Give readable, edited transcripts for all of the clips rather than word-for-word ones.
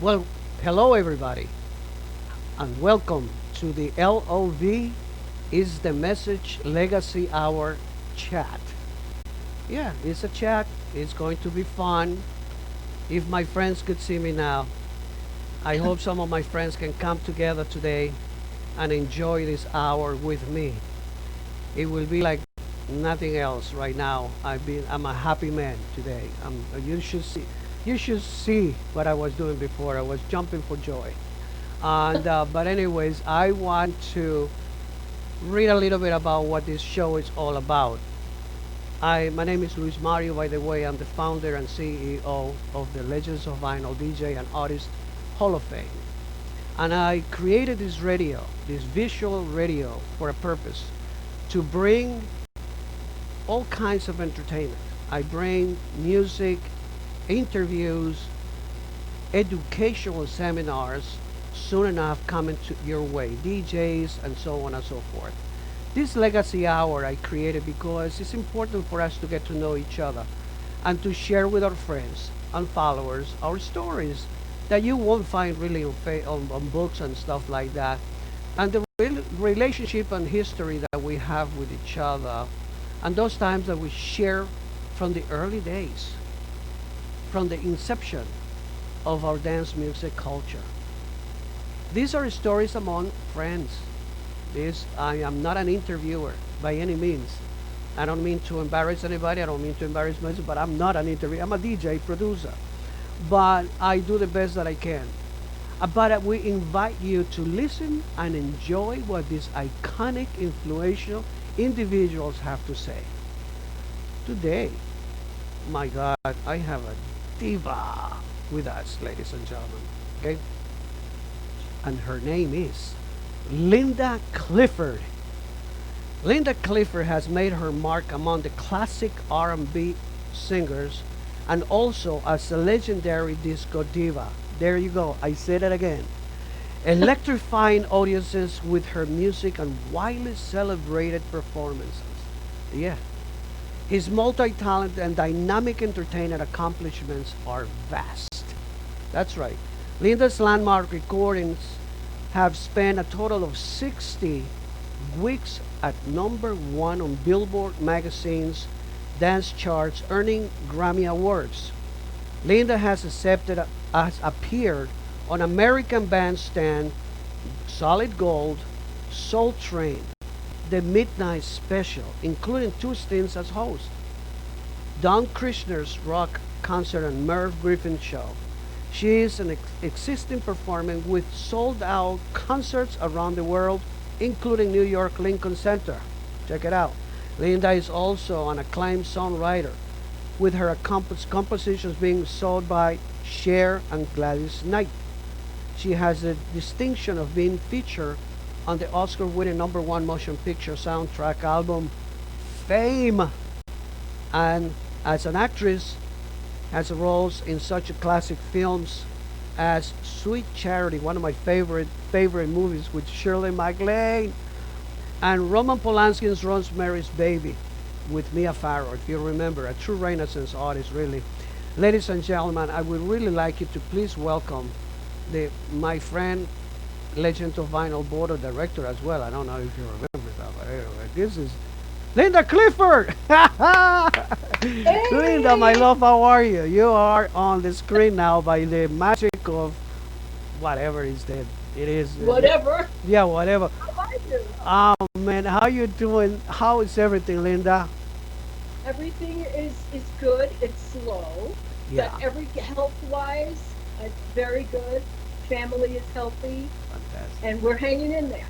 Well, hello everybody, and welcome to the L.O.V. is the Message Legacy Hour chat. Yeah, it's a chat. It's going to be fun. If my friends could see me now, I hope some of my friends can come together today and enjoy this hour with me. It will be like nothing else right now. I'm a happy man today. You should see what I was doing before. I was jumping for joy. And but anyways, I want to read a little bit about what this show is all about. My name is Luis Mario, by the way. I'm the founder and CEO of the Legends of Vinyl DJ and Artist Hall of Fame. And I created this radio, this visual radio, for a purpose to bring all kinds of entertainment. I bring music, interviews, educational seminars, soon enough coming to your way, DJs, and so on and so forth. This legacy hour I created because it's important for us to get to know each other and to share with our friends and followers our stories that you won't find really on books and stuff like that, and the relationship and history that we have with each other, and those times that we share from the early days, from the inception of our dance music culture. These are stories among friends. I am not an interviewer by any means. I don't mean to embarrass anybody. I don't mean to embarrass myself, but I'm not an interviewer. I'm a DJ producer, but I do the best that I can. But we invite you to listen and enjoy what these iconic, influential individuals have to say. Today, my God, I have a diva with us, ladies and gentlemen. Okay? And her name is Linda Clifford. Linda Clifford has made her mark among the classic R&B singers and also as a legendary disco diva. There you go, I said it again. Electrifying audiences with her music and widely celebrated performances. Yeah. His multi-talented and dynamic entertainment accomplishments are vast. That's right. Linda's landmark recordings have spent a total of 60 weeks at #1 on Billboard Magazine's dance charts, earning Grammy Awards. Linda has appeared on American Bandstand, Solid Gold, Soul Train, The Midnight Special, including 2 stints as host, Don Kirchner's rock concert and Merv Griffin show. She is an existing performer with sold-out concerts around the world, including New York Lincoln Center. Check it out. Linda is also an acclaimed songwriter, with her compositions being sold by Cher and Gladys Knight. She has the distinction of being featured on the Oscar-winning #1 motion picture soundtrack album Fame, and as an actress has roles in such classic films as Sweet Charity, one of my favorite movies with Shirley MacLaine, and Roman Polanski's Rosemary's Baby with Mia Farrow, if you remember, a true Renaissance artist, really. Ladies and gentlemen, I would really like you to please welcome my friend, Legend of Vinyl Board of Director as well. I don't know if you remember that, but anyway, this is Linda Clifford. Hey! Linda, my love, how are you? You are on the screen now by the magic of whatever is that. It is. Whatever. Yeah, whatever. How are you? Oh man, how you doing? How is everything, Linda? Everything is good. It's slow, Yeah, but health-wise, it's very good. Family is healthy, fantastic. and we're hanging in there.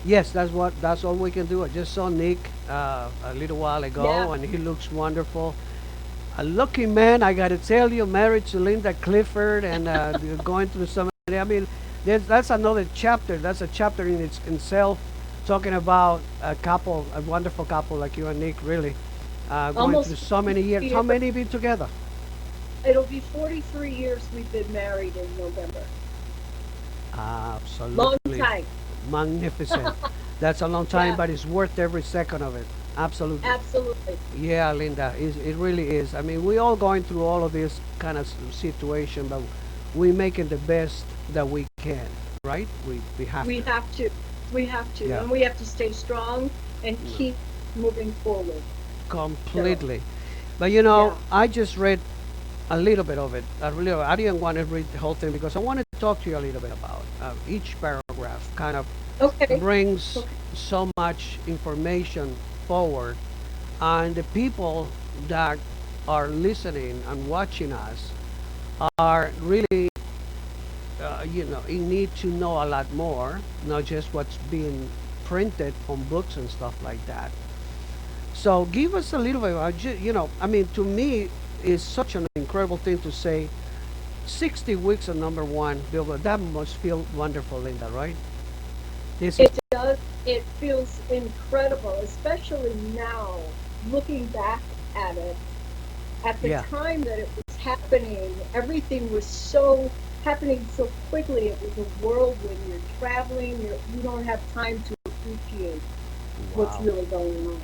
Yes, that's all we can do. I just saw Nick a little while ago, Yeah. and he looks wonderful. A lucky man, I gotta tell you, married to Linda Clifford, and you're going through some. I mean, that's another chapter. That's a chapter in itself, talking about a wonderful couple like you and Nick, really, going through Almost so many years. 50 How many been together? It'll be 43 years we've been married in November. Long Absolutely time. magnificent. That's a long time, Yeah, but it's worth every second of it. Absolutely. absolutely. Yeah, Linda, it really is. I mean, we all going through all of this kind of situation, but we make it the best that we can, right? We have We to. have to. We have to. Yeah. And we have to stay strong and No. keep moving forward. So, Completely. But yeah. I just read a little bit of it. I didn't want to read the whole thing because I wanted to talk to you a little bit about each paragraph. Kind of Okay. brings Okay. so much information forward, and the people that are listening and watching us are really, you need to know a lot more, not just what's being printed on books and stuff like that. So give us a little bit. I mean, to me, it's such an incredible thing to say. 60 weeks at number one Billboard. That must feel wonderful, Linda, right? This is It does. It feels incredible, especially now, looking back at it. At the yeah, time that it was happening, everything was so happening so quickly. It was a whirlwind. You're traveling. You don't have time to appreciate what's wow, really going on.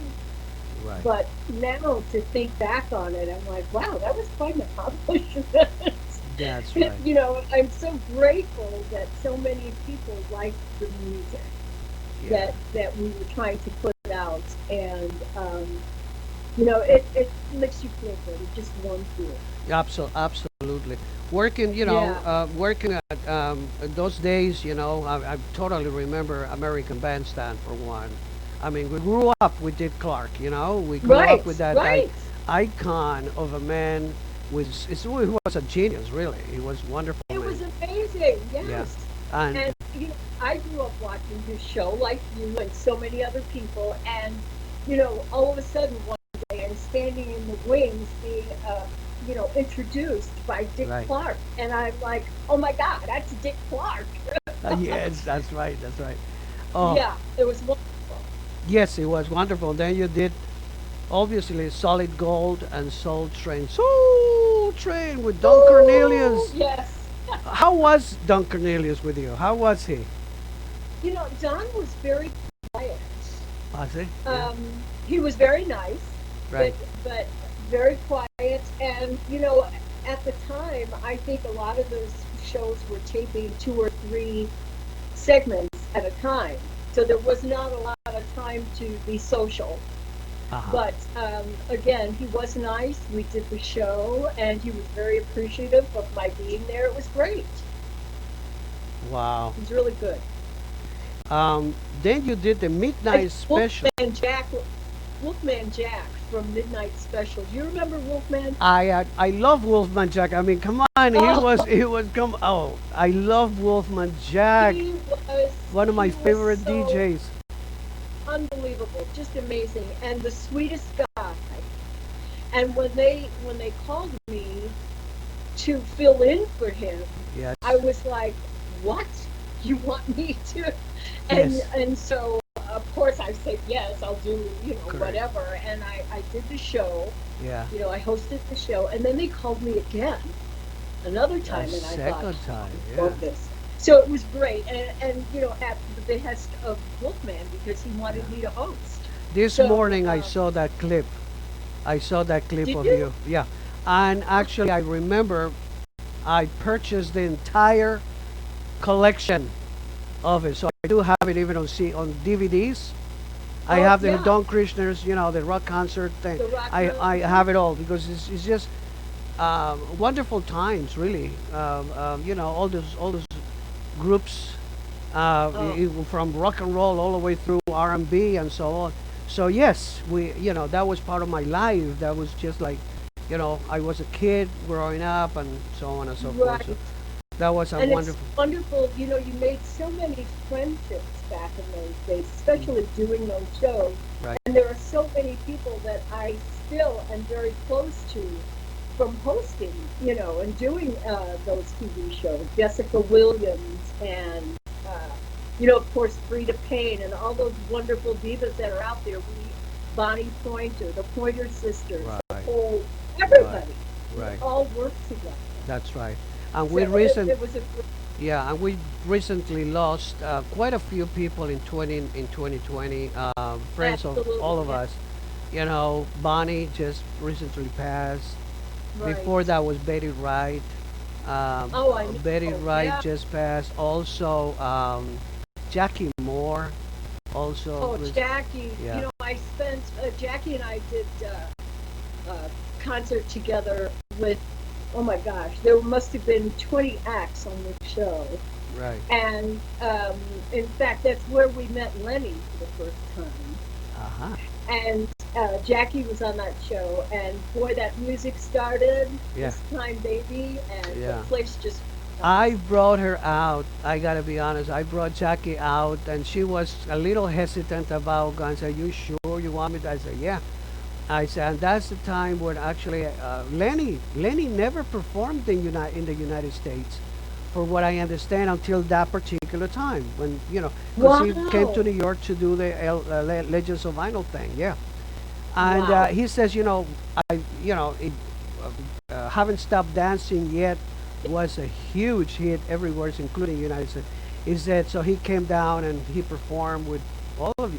right. But now to think back on it, I'm like, wow, that was quite an accomplishment. That's right. I'm so grateful that so many people liked the music Yeah, that we were trying to put out, and it makes you feel good. It just warms you. absolutely. Working, Yeah. working at those days, I totally remember American Bandstand for one. I mean, we grew up with Dick Clark, we grew up Right, with that right. icon of a man he was a genius, really. He was a wonderful It man. was amazing. Yeah, Yes. and And I grew up watching his show like you and so many other people, and all of a sudden one day I'm standing in the wings being, introduced by Dick right. Clark, and I'm like, oh my God, that's Dick Clark. Yes, that's right. That's right. Oh, Yeah, it was wonderful. yes, it was wonderful. Then you did obviously Solid Gold and Soul Train. Soul Train with Don Ooh, Cornelius. yes. How was Don Cornelius with you? How was he? Don was very quiet. Was he? Yeah. Um, he was very nice, but Right. but very quiet. And at the time, I think a lot of those shows were taping 2 or 3 segments at a time, so there was not a lot of time to be social. Uh-huh. But again, he was nice. We did the show, and he was very appreciative of my being there. It was great. Wow. It was really good. Then you did the And Midnight Special. Wolfman Jack from Midnight Special. Do you remember Wolfman? I love Wolfman Jack. I mean, come on, Oh, he was come. Oh, I love Wolfman Jack. he was One of my he was favorite so DJs. unbelievable, just amazing, and the sweetest guy. And when they called me to fill in for him, Yes. I was like, "What? You want me to?" And Yes. and so of course I said yes, I'll do Correct. whatever. And I did the show. Yeah. I hosted the show, and then they called me again another A time, and I thought, second time. I Yeah. love this. So it was great, and at the behest of Wolfman because he Yeah. wanted me to host. This So morning I saw that clip. I saw that clip did of you? you. Yeah. And actually, I remember I purchased the entire collection of it. So I do have it even on DVDs. I Oh have the yeah, Don Kirchner's, the rock concert thing. the rock I concert. have it all because it's just wonderful times, really. All those groups Oh, from rock and roll all the way through R&B and so on. So yes, that was part of my life. That was just like, I was a kid growing up and so on and so forth. So right. that was a And it's wonderful. wonderful. You made so many friendships back in those days, especially doing those shows. Right. And there are so many people that I still am very close to from hosting, and doing those TV shows. Jessica Williams and, of course, Frida Payne and all those wonderful divas that are out there. Bonnie Pointer, the Pointer Sisters, the Right. whole, Right. everybody. We Right. all work together. That's right. And So it was a great, yeah, and we recently lost quite a few people in 2020. Friends of all absolutely, of yeah, us. Bonnie just recently passed. right. Before that was Betty Wright. Oh, I Betty know. Wright Yeah. just passed. Also, Jackie Moore also Oh, was, Jackie. yeah, I spent Jackie and I did a concert together with. Oh my gosh, there must have been 20 acts on the show, right. and in fact, that's where we met Lenny for the first time. Uh-huh. And Jackie was on that show, and boy, that music started Yeah, this time, baby, and the yeah. place just. I brought her out. I gotta be honest. I brought Jackie out, and she was a little hesitant about going. Said, "You sure you want me?" I said, "Yeah." I said, and that's the time when actually Lenny never performed in the United States, for what I understand, until that particular time when because he came to Wow! New York to do the Legends of Vinyl thing. Yeah, and Wow! he says, I haven't stopped dancing yet was a huge hit everywhere, including the United States. He said so. He came down and he performed with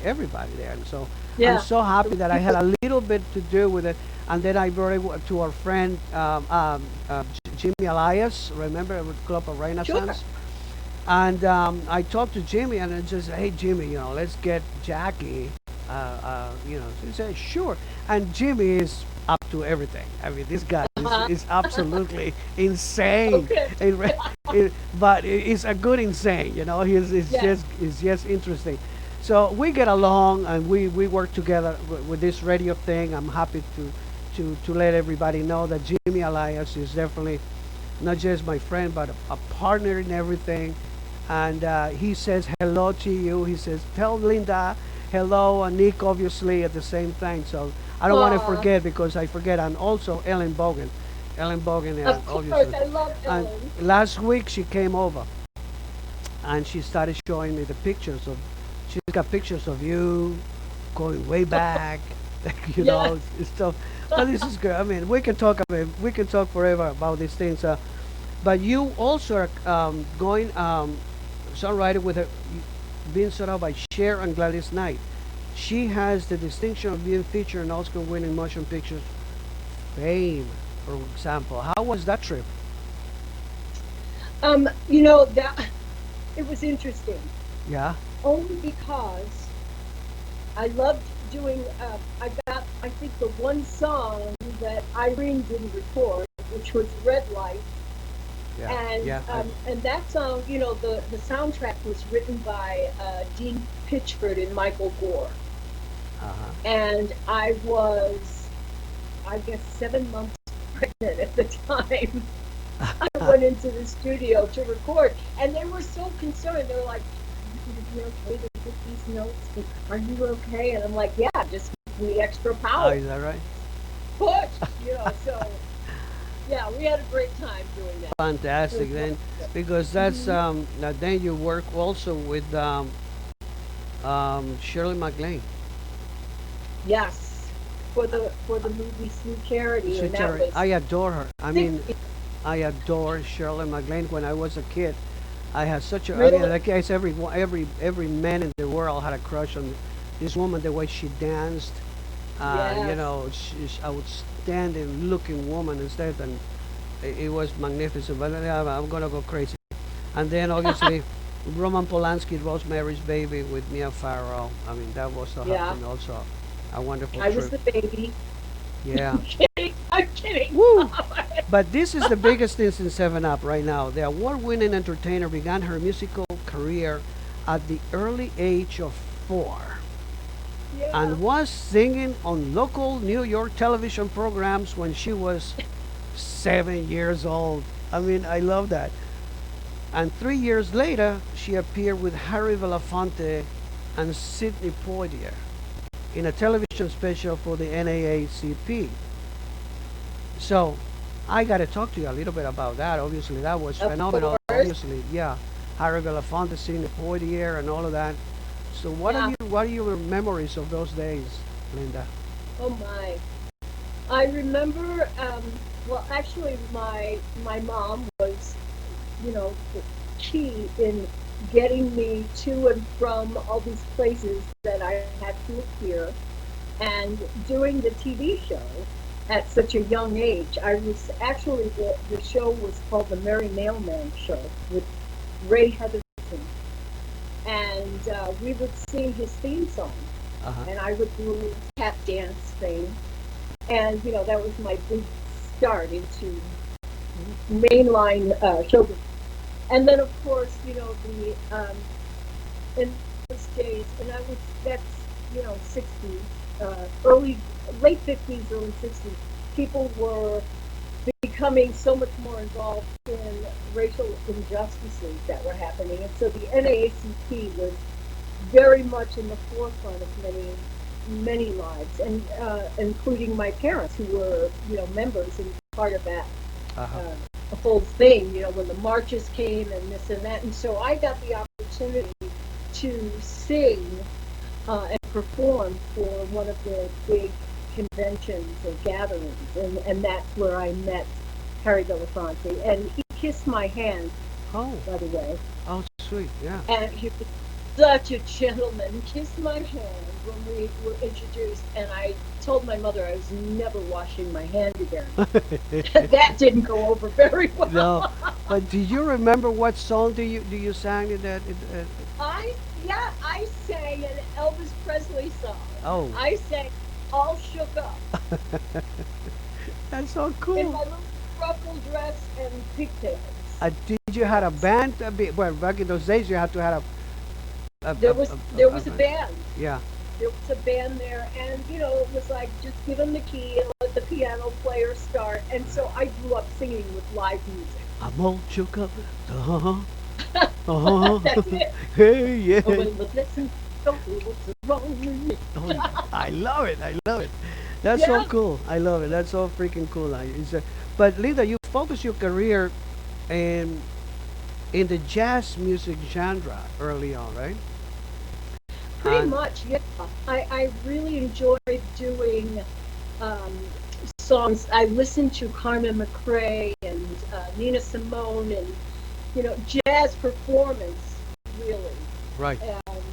everybody there, and so I'm Yeah. so happy that I had a little bit to do with it. And then I brought it to our friend Jimmy Elias. Remember with Club of Sure. Renaissance? And I talked to Jimmy and I just said, hey, Jimmy, let's get Jackie. He said, sure. And Jimmy is up to everything. I mean, this guy Uh-huh. is absolutely insane. Okay. But it's a good insane, Yeah. it's just interesting. So we get along and we work together with this radio thing. I'm happy to let everybody know that Jimmy Elias is definitely not just my friend, but a partner in everything. And he says hello to you. He says, tell Linda hello, and Nick, obviously, at the same time. So I don't want to Aw. forget because I forget. And also Ellen Bogan. Ellen Bogan, Of course, obviously. I love And Ellen. last week she came over and she started showing me the pictures of, she's got pictures of you going way back, Yes. stuff. But this is good. I mean, we can talk forever about these things. But you also are going songwriter with being sort of by Cher and Gladys Knight. She has the distinction of being featured in Oscar-winning motion pictures Fame, for example. How was that trip? That it was interesting Yeah. only because I loved doing. I got, I think, the one song that Irene didn't record, which was Red Light, Yeah. and Yeah. and that song, the soundtrack was written by Dean Pitchford and Michael Gore, Uh-huh. and I was, I guess, 7 months pregnant at the time. I went into the studio to record, and they were so concerned. They were like, "Are you gonna be okay to get these notes? Are you okay?" And I'm like, "Yeah, just give me extra Oh, power, is that right? push." So yeah, we had a great time doing that. It Fantastic was then, wonderful. because that's Hmm. now then you work also with Shirley MacLaine. Yes, for the movie Sweet Charity, and Sweet that Cherry. was I adore her. I mean, 60. I adore Shirley MacLaine. When I was a kid, I had such a. I mean, Really? like I guess every man in the world had a crush on this woman. The way she danced, Yes. she's outstanding looking woman instead, and it was magnificent. But I'm gonna go crazy. And then obviously Roman Polanski, Rosemary's Baby with Mia Farrow. I mean, that was Yeah, also a wonderful I was trip. the baby. Yeah. I'm kidding. I'm kidding. Woo! But this is the biggest thing in 7 Up right now. The award-winning entertainer began her musical career at the early age of 4 Yeah. and was singing on local New York television programs when she was 7 years old. I mean, I love that. And 3 years later, she appeared with Harry Belafonte and Sidney Poitier in a television special for the NAACP. So I got to talk to you a little bit about that. Obviously, that was Of phenomenal. course. Obviously, yeah, Harry Belafonte, Sidney Poitier, and all of that. So Yeah. what are your memories of those days, Linda? Oh my. I remember. Well, actually, my mom was, the key in getting me to and from all these places that I had to appear, and doing the TV show. at such a young age. I was actually, the show was called the Merry Mailman Show with Ray Heatherton, and we would sing his theme song, Uh-huh. and I would do a little tap dance thing, and that was my big start into mainline show business. And then, of course, the in those days, and I was that's 60s, early late 50s, early 60s. People were becoming so much more involved in racial injustices that were happening, and so the NAACP was very much in the forefront of many lives, and including my parents, who were members and part of that Uh-huh. whole thing. When the marches came and this and that, and so I got the opportunity to sing and perform for one of the big conventions or gatherings, and that's where I met Harry Belafonte, and he kissed my hand, Oh, by the way, oh, sweet, yeah. and he was such a gentleman. He kissed my hand when we were introduced, and I told my mother I was never washing my hand again. That didn't go over very well. No, but do you remember what song do you sang in that? I sang an Elvis Presley song. Oh, I sang All Shook Up that's so in cool. my little ruffle dress and pigtails. Did you had a band? Well, back in those days, you had to have There was there was a band. yeah. There was a band there, and it was like, just give them the key and let the piano player start. And so I grew up singing with live music. I'm all shook up. Uh-huh. Uh-huh. That's it. Hey, yeah. Oh, when the blessings go, what's wrong with me? Oh, I love it. I love it. That's so Yeah. cool. I love it. That's so freaking cool. But Linda, you focused your career in the jazz music genre early on, right? Pretty And much, yeah. I really enjoyed doing um, songs. I listened to Carmen McRae and Nina Simone, and jazz performance, really, right, and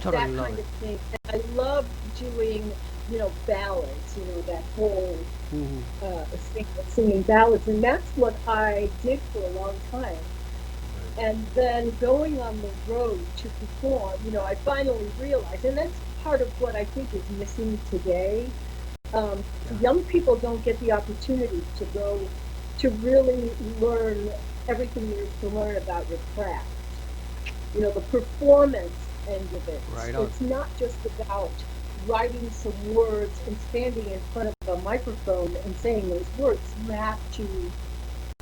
totally that love kind it. of thing. And I love doing ballads. That whole Hmm. singing ballads, and that's what I did for a long time. And then going on the road to perform, I finally realized, and that's part of what I think is missing today. Um, Yeah. Young people don't get the opportunity to go to really learn everything there is to learn about your craft. The performance end of it. Right on. It's not just about writing some words and standing in front of a microphone and saying those words. You have to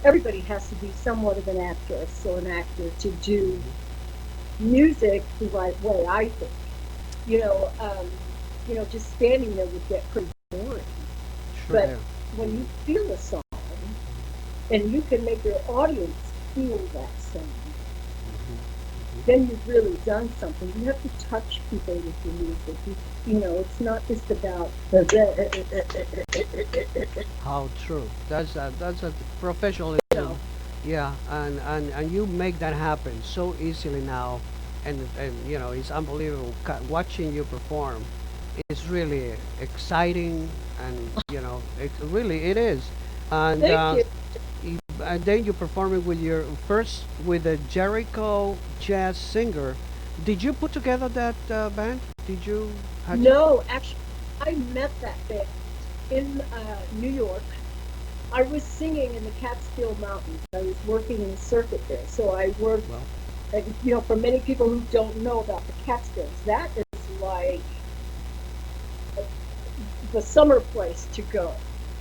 Everybody has to be somewhat of an actress or an actor to do music the right way, I think. You know, um, just standing there would get pretty boring. Sure But do. when you feel a song and you can make your audience feel that song, then you've really done something. You have to touch people with your music. It's not just about How true. That's a professionalism. know. Yeah, and you make that happen so easily now, and it's unbelievable. Watching you perform is really exciting, and it is. And Thank you. and then you're performing with your first with the Jericho Jazz Singer. Did you put together that band? Did you? Had you? No, actually, I met that band in New York. I was singing in the Catskill Mountains. I was working in the circuit there. So I worked, Well, for many people who don't know about the Catskills, that is like the summer place to go. yes,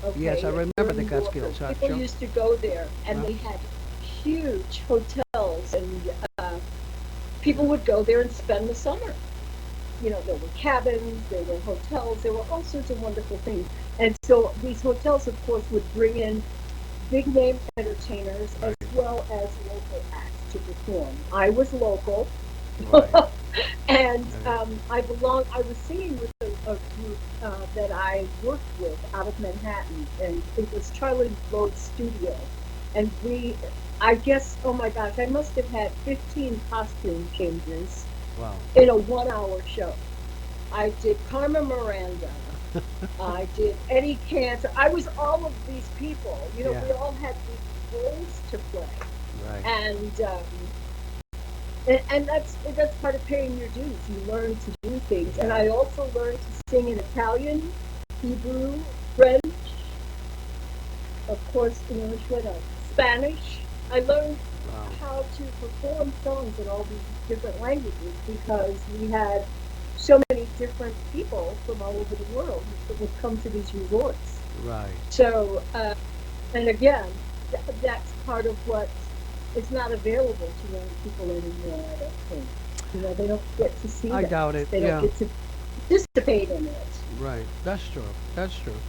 I Okay, if remember you're a the New Yorker, Catskills. people Sure. used to go there, and Yeah. they had huge hotels, and people would go there and spend the summer. There were cabins, there were hotels, there were all sorts of wonderful things. And so these hotels, of course, would bring in big name entertainers as Right. well as local acts to perform. I was local, Right. and Right. I was singing with a group that I worked with out of Manhattan, and it was Charlie Lode's studio. And I guess, oh my gosh, I must have had 15 costume changes Wow. in a 1 hour show. I did Carmen Miranda. I did Eddie Cantor. I was all of these people. You know, Yeah, we all had these roles to play, right. and and that's part of paying your dues. You learn to do things, and Yeah. I also learned to sing in Italian, Hebrew, French, of course, English, what else? Spanish. I learned Wow. how to perform songs in all these different languages because we had so many different people from all over the world that would come to these resorts. Right. So, and again, that's part of what is not available to young people anymore, I don't think. You know, they don't get to see I that. doubt it. They don't Yeah. get to participate in it. Right. That's true. That's true. Um,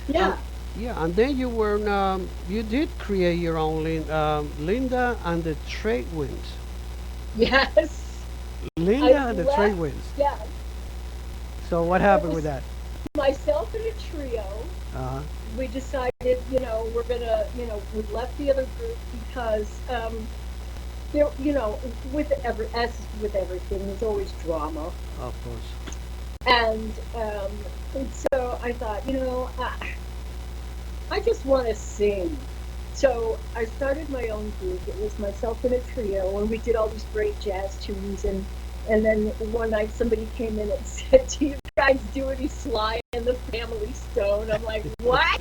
Yeah. yeah, and then you did create your own Linda and the Trade Winds. Yes. I Linda and the Trade left. Winds. Yeah. So what It happened with was that? myself and a trio. Uh-huh. We decided, you know, we're gonna, you know, we left the other group because there, you know, with as with everything, there's always drama, Of course. and so I thought, you know, I just want to sing. So I started my own group. It was myself and a trio, and we did all these great jazz tunes. And then one night somebody came in and said, "Do you guys do any Sly and the Family Stone?" I'm like, "What?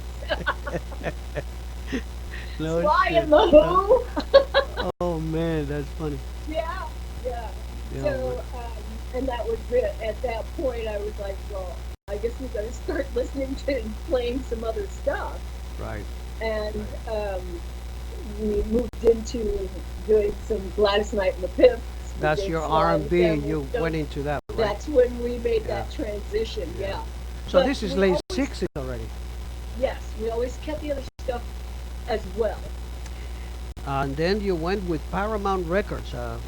No Sly shit. and the Who?" Oh man, that's funny. Yeah, yeah. Yeah, So, and that was it. At that point, I was like, "Well, I guess we got to start listening to and playing some other stuff." right. And Right. we moved into doing some Gladys Knight and the Pimps. We That's did your Sly and the R&B. Family You Stone. went into that, right? That's when we made Yeah. that transition. Yeah. Yeah, So but this is we late always, '60s already. yes, we always kept the other stuff as well. And then you went with Paramount Records at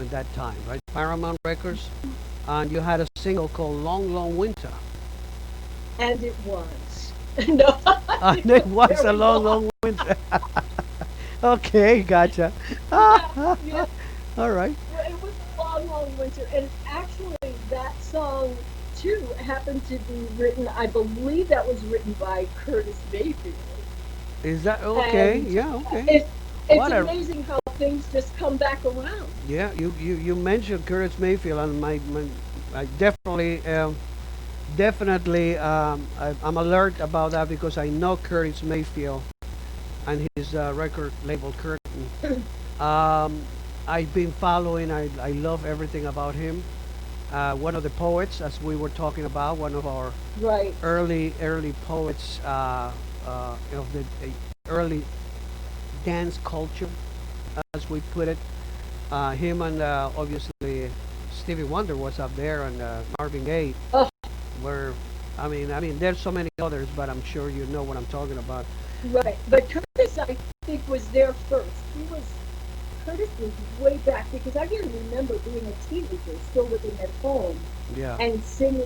that time, right? Paramount Records, and you had a single called "Long Long Winter." And it was no, And it it was was a very long, long. long winter. Okay, gotcha. Yeah, yeah. All right. Well, it was a long, long winter, and actually, that song too happened to be written. I believe that was written by Curtis Mayfield. Is that okay? And Yeah, okay. it, it's What a amazing how things just come back around. yeah. You mentioned Curtis Mayfield, and my I definitely I'm alert about that because I know Curtis Mayfield and his record label Kirchner. Um, I've been following. I love everything about him. One of the poets, as we were talking about, one of our Right. early poets of the early dance culture, as we put it. Him and obviously Stevie Wonder was up there, and Marvin Gaye Oh, were. I mean, there's so many others, but I'm sure you know what I'm talking about. right. But Curtis, I think, was there first. Curtis was way back because I can remember being a teenager, still living at home, Yeah. and singing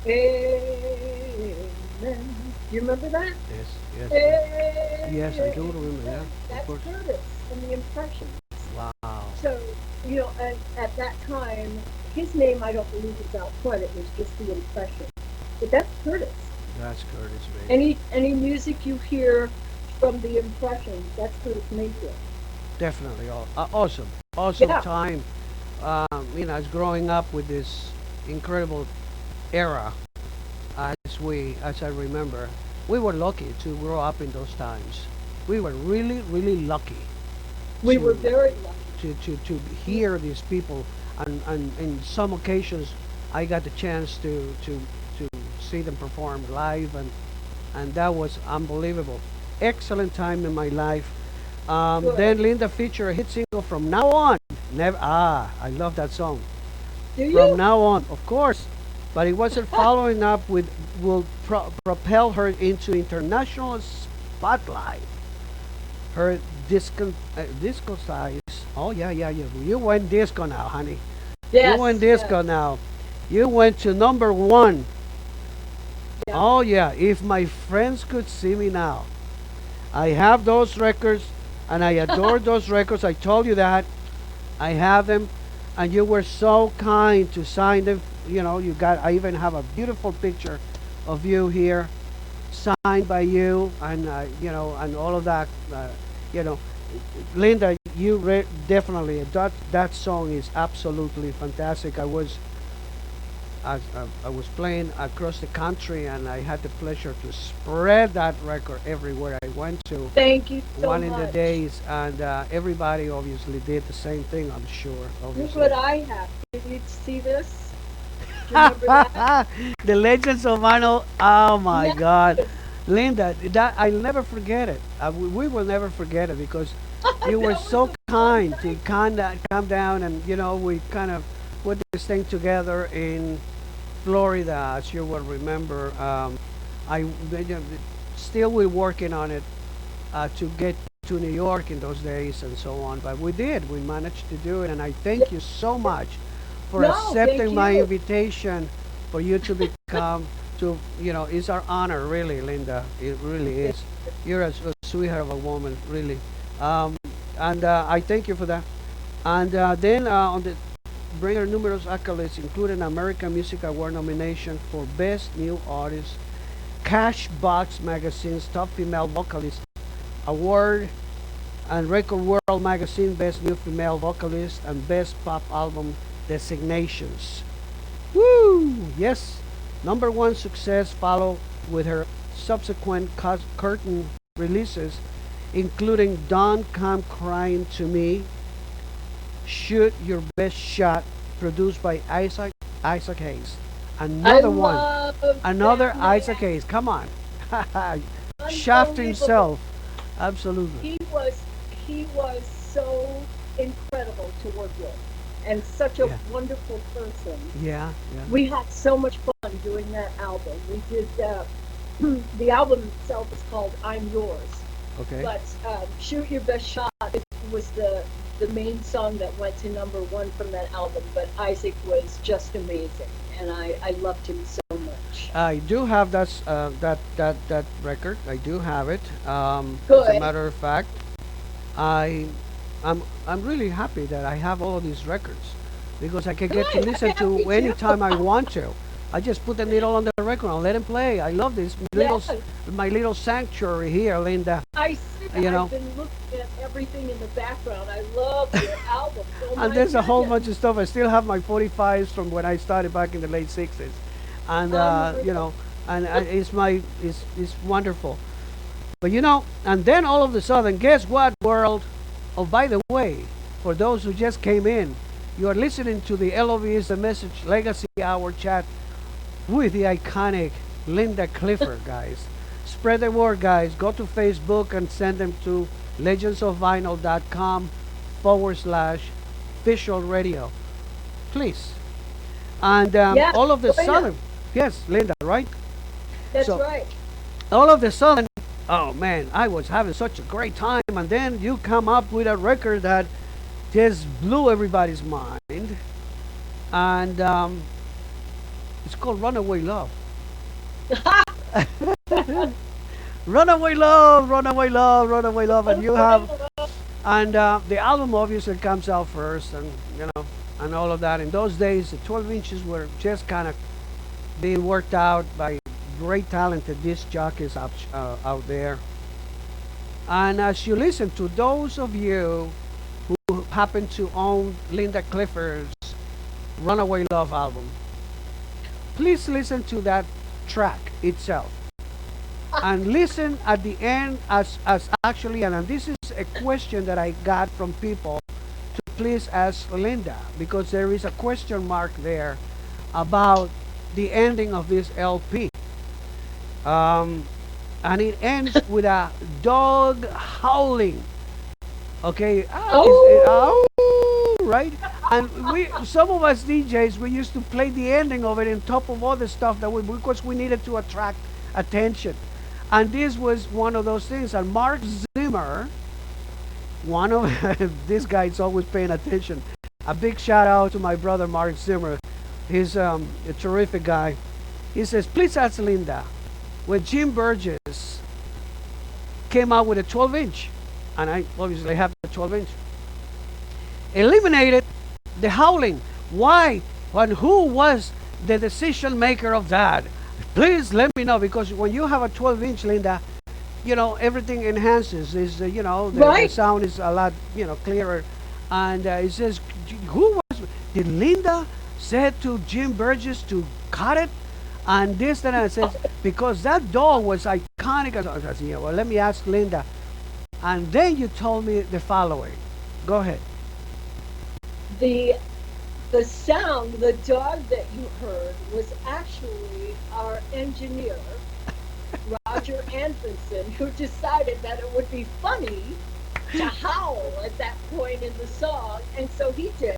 Amen. You remember that? Yes. Yes. Yes, I do remember. Yeah. Amen. Of That's course. Curtis and the Impressions. Wow. So, you know, and at that time, his name I don't believe was out front. It was just the Impressions. But that's Curtis. That's Curtis Mayfield. Any music you hear from the Impressions, that's Curtis Mayfield. Definitely. Awesome. Awesome Yeah. time. As growing up with this incredible era, as I remember, we were lucky to grow up in those times. We were really, really lucky We were to very lucky. to hear these people, and in some occasions, I got the chance to see them perform live, and that was unbelievable. Excellent time in my life. Then Good. Linda featured a hit single "From Now On." Never. I love that song. Do From you? now on, of course, but it wasn't following up with will propel her into international spotlight. Her disco size. Oh yeah, yeah, yeah. You went disco now, honey. You went Yes, disco yes, now. You went to number one. yeah. Oh yeah. If my friends could see me now, I have those records, and I adore those records. I told you that. I have them. and you were so kind to sign them. You know, you got. I even have a beautiful picture of you here, signed by you, and you know, and all of that. You know, Linda, you definitely that song is absolutely fantastic. I was playing across the country, and I had the pleasure to spread that record everywhere I went to. Thank you so One in the much. days, and everybody obviously did the same thing. I'm sure, Look obviously. what I have. Did you see this? Do you remember that? The Legends of Vinyl. Oh my Yes. God, Linda, that I'll never forget it. We will never forget it because you were That was so a fun kind to night. come down, and you know we kind of put this thing together in Florida, as you will remember. I you know, still we're working on it to get to New York in those days and so on. But we did. We managed to do it, and I thank you so much for No, thank accepting my you. invitation for you to become to you know. It's our honor, really, Linda. It really Thank is. You're a sweetheart of a woman, really. Um, and I thank you for that. And then on the bring her numerous accolades, including American Music Award nomination for Best New Artist, Cashbox Magazine's Top Female Vocalist Award, and Record World Magazine Best New Female Vocalist and Best Pop Album designations. Woo! Yes, number one success followed with her subsequent curtain releases, including Don't Come Crying to Me, Shoot Your Best Shot, produced by Isaac Hayes. I Another one, love another that Isaac man. Hayes. Come on, Shaft Unbelievable. himself. Absolutely. He was so incredible to work with and such a Yeah, wonderful person. yeah, yeah. We had so much fun doing that album. We did the album itself is called I'm Yours, Okay. but Shoot Your Best Shot was the main song that went to number one from that album. But Isaac was just amazing, and I loved him so much. I do have that record. I do have it. As a Good. matter of fact, I I'm really happy that I have all of these records because I can get to Good. listen Yeah, me to too. anytime I want to. I just put the needle on the record and let him play. I love this Yeah. my little sanctuary here, Linda. I see. You I've know, been looking at everything in the background. I love your albums. Oh and my there's a whole goodness. bunch of stuff. I still have my 45s from when I started back in the late 60s, and you Unreal. know, and it's wonderful. But you know, and then all of a sudden, guess what, world? Oh, by the way, for those who just came in, you are listening to the L.O.V. is the Message Legacy Hour chat with the iconic Linda Clifford, guys. Spread the word, guys. Go to Facebook and send them to legendsofvinyl.com / official radio, please. And Yeah, all of the Buena. sudden, yes, Linda, right? That's So right. all of the sudden, oh man, I was having such a great time, and then you come up with a record that just blew everybody's mind, and it's called Runaway Love. Runaway Love, Runaway Love, Runaway Love, and you have, and the album obviously comes out first, and you know, and all of that. In those days, the 12 inches were just kind of being worked out by great talented disc jockeys out there. And as you listen to those of you who happen to own Linda Clifford's Runaway Love album, please listen to that track itself. And listen at the end as actually, and this is a question that I got from people to please ask Linda because there is a question mark there about the ending of this LP. Um, and it ends with a dog howling. Okay, Oh, right? And we, some of us DJs, we used to play the ending of it on top of other stuff that we because we needed to attract attention. And this was one of those things. And Mark Zimmer, one of this guy is always paying attention. A big shout out to my brother Mark Zimmer. He's a terrific guy. He says, please ask Linda, when Jim Burgess came out with a 12 inch, and I obviously have the 12 inch, eliminated The howling. Why? And who was the decision maker of that? Please let me know, because when you have a 12-inch, Linda, everything enhances. Is the Right. sound is a lot clearer, and it says, who was? Did Linda said to Jim Burgess to cut it? And this and it says because that dog was iconic. I said, yeah, well, let me ask Linda. And then you told me the following. Go ahead. The the sound, the dog that you heard was actually our engineer, Roger Anfinson, who decided that it would be funny to howl at that point in the song, and so he did.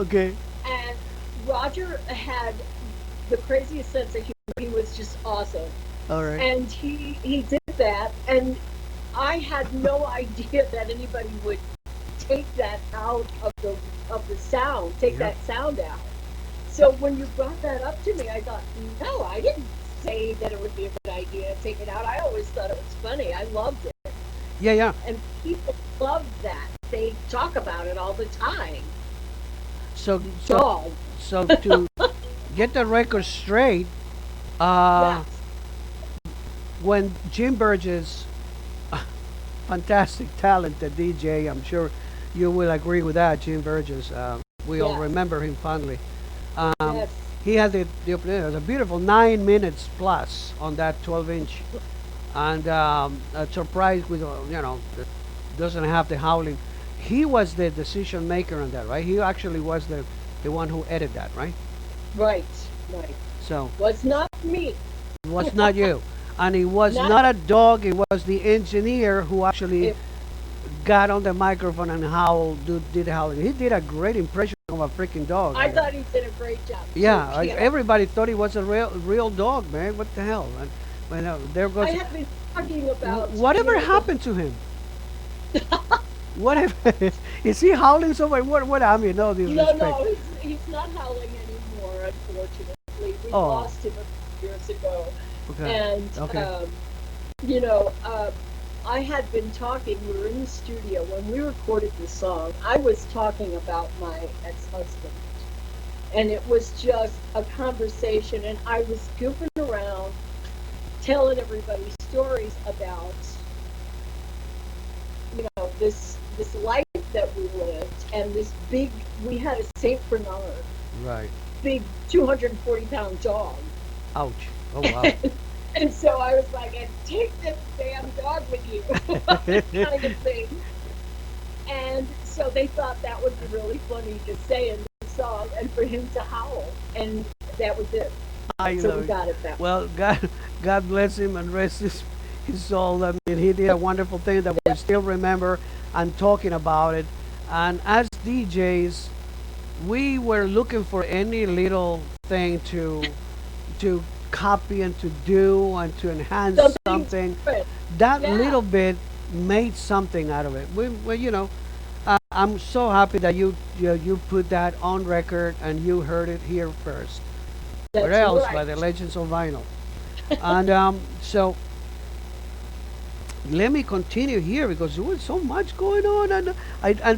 Okay. And Roger had the craziest sense of humor. He was just awesome. All right. And he did that, and I had no idea that anybody would take that out of the sound, take Yep. that sound out. So when you brought that up to me, I thought, no, I didn't say that it would be a good idea to take it out. I always thought it was funny. I loved it, Yeah, yeah. and people love that. They talk about it all the time. So, so, Dog. so to get the record straight, uh, Yes. when Jim Burgess, fantastic, talented DJ, I'm sure you will agree with that, Jim Burgess. We all Yes. remember him fondly. Um, Yes. he had it was a beautiful 9 minutes plus on that 12-inch, and a surprise with that doesn't have the howling. He was the decision maker on that, right? He actually was the one who edited that, right? Right. Right. So Was not me. it was not you, and it was Not not a dog. It was the engineer who actually it. got on the microphone and did howling. He did a great impression of a freaking dog. I thought he did a great job too. Yeah, Yeah. everybody thought he was a real dog, man. What the hell? And when there goes I have been talking about whatever happened to him. Whatever is he howling somewhere? What I mean, no No, disrespect. no, he's not howling anymore. Unfortunately, we Oh, lost him a few years ago, okay, and okay, you know, I had been talking. We were in the studio when we recorded the song. I was talking about my ex-husband, and it was just a conversation. And I was goofing around, telling everybody stories about this life that we lived, and this big. We had a Saint Bernard, right. big 240-pound dog. Ouch. Oh wow. And so I was like, and take this damn dog with you, kind of thing. And so they thought that would be really funny to say in the song and for him to howl. And that was it. I So love we it. got it that way. Well, God bless him and rest his soul. I mean, he did a wonderful thing that we still remember and talking about it. And as DJs, we were looking for any little thing to copy and to do and to enhance Something something. different. That Yeah. little bit made something out of it. I'm so happy that you put that on record and you heard it here first. Where That's else? right. By the Legends of Vinyl. And so let me continue here because there was so much going on, and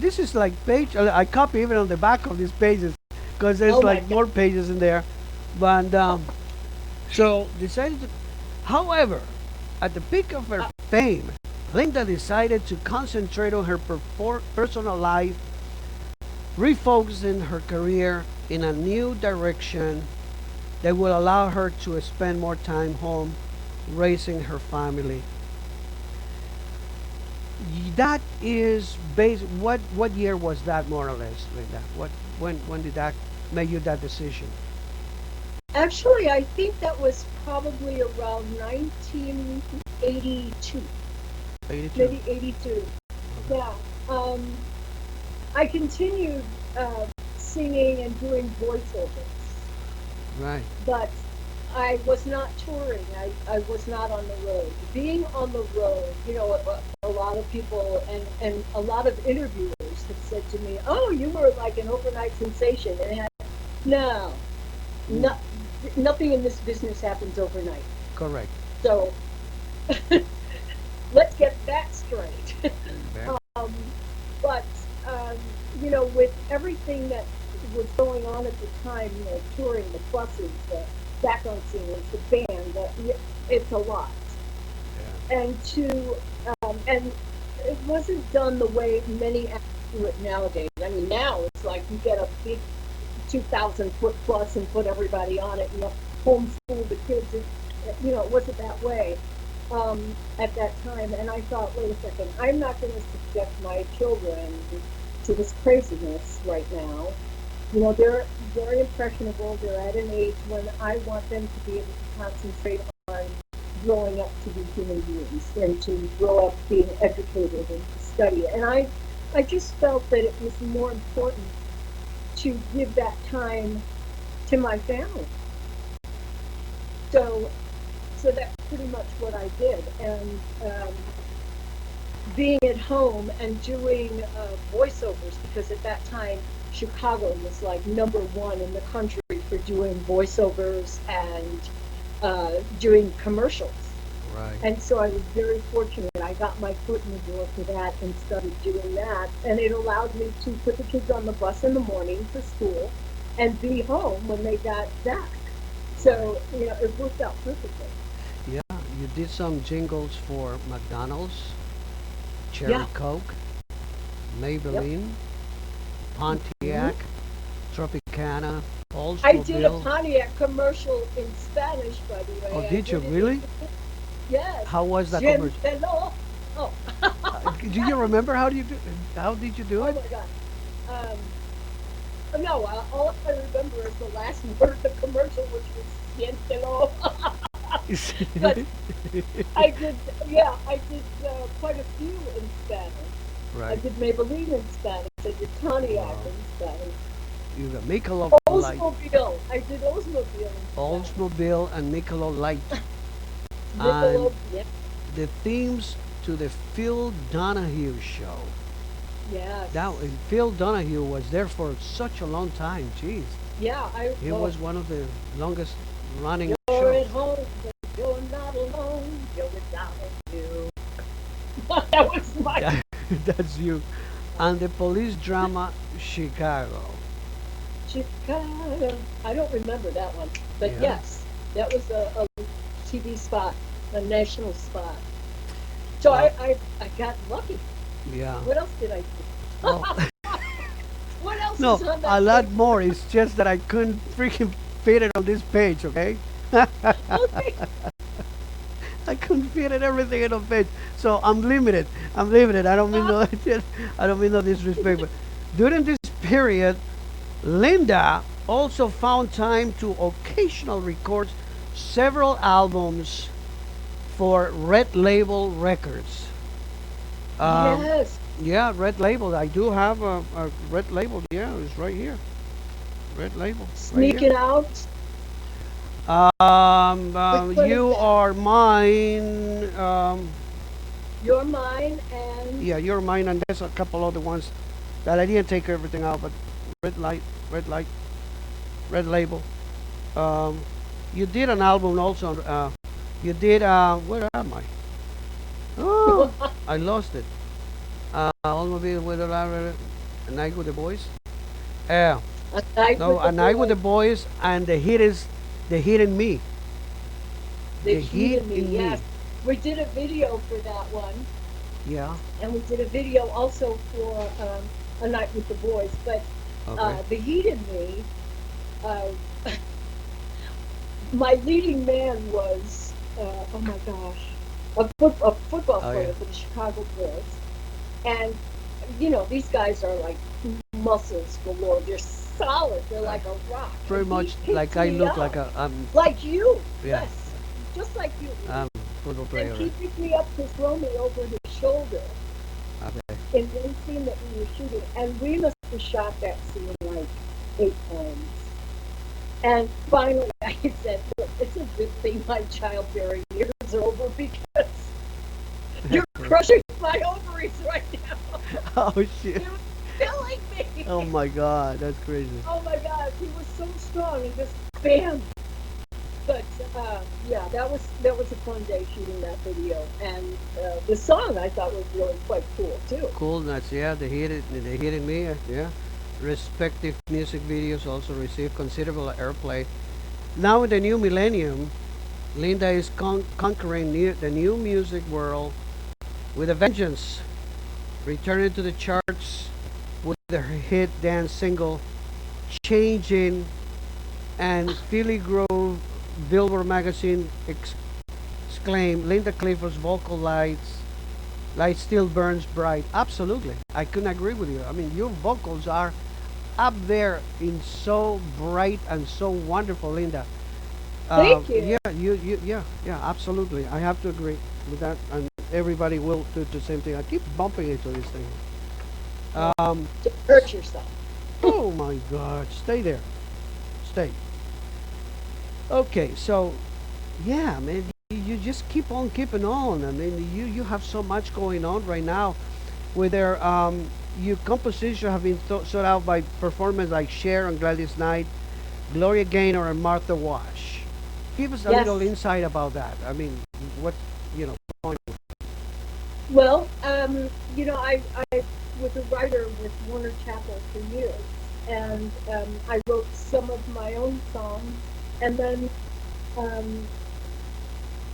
this is like page. I copy even on the back of these pages because there's Oh my like God. more pages in there. But so decided to. However, at the peak of her fame, Linda decided to concentrate on her personal life, refocusing her career in a new direction that will allow her to spend more time home raising her family. That is based. What year was that, more or less, Linda? When did that make you that decision? Actually, I think that was probably around 1982, 82. maybe 82. Yeah. I continued singing and doing voiceovers, Right. but I was not touring. I was not on the road. Being on the road, a lot of people and a lot of interviewers have said to me, "Oh, you were like an overnight sensation." And no, Mm, no, nothing in this business happens overnight. correct. So let's get that straight. Okay. um, but um, with everything that was going on at the time, touring the buses, the background singers, the band, it's a lot. Yeah. And it wasn't done the way many acts do it nowadays. I mean, now it's like you get a big 2,000-foot bus and put everybody on it, homeschool the kids. It wasn't that way at that time. And I thought, wait a second, I'm not going to subject my children to this craziness right now. They're very impressionable. They're at an age when I want them to be able to concentrate on growing up to be human beings and to grow up being educated and to study. And I just felt that it was more important to give that time to my family. So that's pretty much what I did. And being at home and doing voiceovers, because at that time Chicago was like #1 in the country for doing voiceovers and doing commercials. Right. And so I was very fortunate. I got my foot in the door for that and started doing that. And it allowed me to put the kids on the bus in the morning for school and be home when they got back. So, it worked out perfectly. Yeah, you did some jingles for McDonald's, Cherry Yeah. Coke, Yep. Maybelline, Pontiac, Tropicana, I did a Oldsmobile. Pontiac commercial in Spanish, by the way. Oh, I did you did it. really? Yes. How was that Jim commercial? Hello. Oh. Do you remember how did you do Oh it? my God. No, all I remember is the last word of the commercial, which was siéntelo. But I did, yeah, I did quite a few in Spanish. I Right. did Maybelline in Spanish. I did Pontiac Wow. in Spanish. You got Michelob Light, Oldsmobile. I did Oldsmobile in Spanish. Oldsmobile and Michelob Light, and Michelob, yeah. the themes to the Phil Donahue show. Yes. Phil Donahue was there for such a long time. Jeez, Yeah, he was one of the longest running you're at shows. home, but you're not alone. You're without you. That was my That- That's you. And the police drama Chicago. Chicago. I don't remember that one, but Yeah. yes, that was a TV spot, a national spot. So Wow. I got lucky. Yeah. What else did I do? Well, What else no, is on a that lot page? more. It's just that I couldn't freaking fit it on this page. Okay. Okay. I couldn't fit it everything in a page, so I'm limited. I'm limited. I don't mean no, I don't mean no disrespect, but during this period, Linda also found time to occasionally record several albums for Red Label Records. Yes. Yeah, Red Label. I do have a Red Label. Yeah, it's right here. Red Label, right here. Sneaking out. Which one is You that? are mine. You're mine and Yeah, you're mine, and there's a couple other ones that I didn't take everything out, but red light, red label. Um, you did an album also. You did. Where am I? Oh, I lost it. Automobile with a night with the boys. Yeah, a night no, with a the night with the boys. boys, and the hit in me. The The heat heat in me. in me. Yes. We did a video for that one, Yeah. and we did a video also for a night with the boys. But Okay. the heat in me. Uh, my leading man was oh my gosh, a football Oh player yeah. for the Chicago Bulls, and these guys are like muscles galore. They're solid. They're Uh, like a rock. Pretty And much he like picked I me look up like like you. yeah, Yes, just like you. football And player. he picked me up to throw me over his shoulder Okay. in one scene that we were shooting, and we must have shot that scene like 8 times. And finally, I said, "Look, it's a good thing my childbearing years are over because you're crushing my ovaries right now. Oh shit. You're killing me." Oh my god, that's crazy. Oh my God, he was so strong and just bam. But yeah, that was a fun day shooting that video, and the song I thought was really quite cool too. Cool nuts, yeah, they hit me, yeah. Respective music videos also receive considerable airplay. Now in the new millennium, Linda is conquering the new music world with a vengeance, returning to the charts with their hit dance single "Changing," and Philly Grove Billboard Magazine exclaimed Linda Clifford's vocal light still burns bright. Absolutely, I couldn't agree with you. I mean, your vocals are up there in so bright and so wonderful, Linda. Thank you. Yeah, yeah, absolutely. I have to agree with that, and everybody will do the same thing. I keep bumping into this thing. Um, To hurt yourself. oh my God, stay there, stay. Okay, so yeah, man, you just keep on keeping on. I mean, you have so much going on right now. Whether your composition have been sought out by performers like Cher and Gladys Knight, Gloria Gaynor and Martha Wash. Give us a little Yes. insight about that. I mean, what you know. Going Well, I was a writer with Warner Chappell for years, and I wrote some of my own songs, and then um,